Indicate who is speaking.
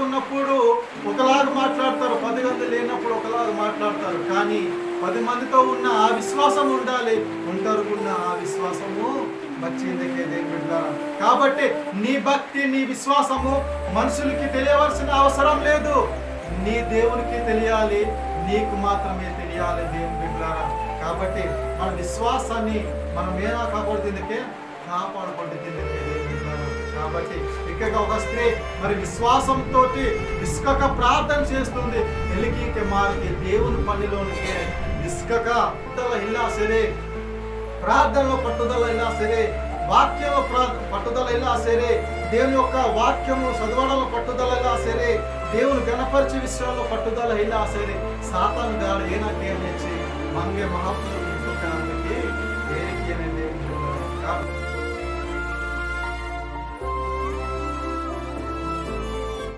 Speaker 1: ఉన్నప్పుడు ఒకలాగా మాట్లాడతారు, 10 మంది లేనప్పుడు ఒకలాగా మాట్లాడతారు. కానీ 10 మందితో ఉన్న ఆ విశ్వాసం ఉండాలి. ఒంటరిగున్న ఆ విశ్వాసము వచ్చిందకే దేవుని బిడ్డలారా. కాబట్టి నీ భక్తి, నీ విశ్వాసము మనుషులకి తెలియవలసిన అవసరం లేదు. నీ దేవునికి తెలియాలి, నీకు మాత్రమే తెలియాలి దేవుని బిడ్డలారా. కాబట్టి మన విశ్వాసాన్ని మనం ఏనా కాపాడుతుందకే కాపాడబడుతుందకే దేవుని బిడ్డలారా. కాబట్టి ఇక్కడ ఒక స్త్రీ మరి విశ్వాసంతో విసుకక ప్రార్థన చేస్తుంది. ఎలికి మారికి దేవుని పనిలోనికి విసుకక ఇలా సరే, ప్రార్థనలో పట్టుదల ఇలా సరే, వాక్యంలో పట్టుదల ఇలా సరే, దేవుని యొక్క వాక్యము చదవడంలో పట్టుదల ఇలా సరే, దేవుని గణపరిచే విషయంలో పట్టుదల ఇలా సరే, సాతాను గాడు ఏనాకేమిచ్చి మంగే మహాత్ములు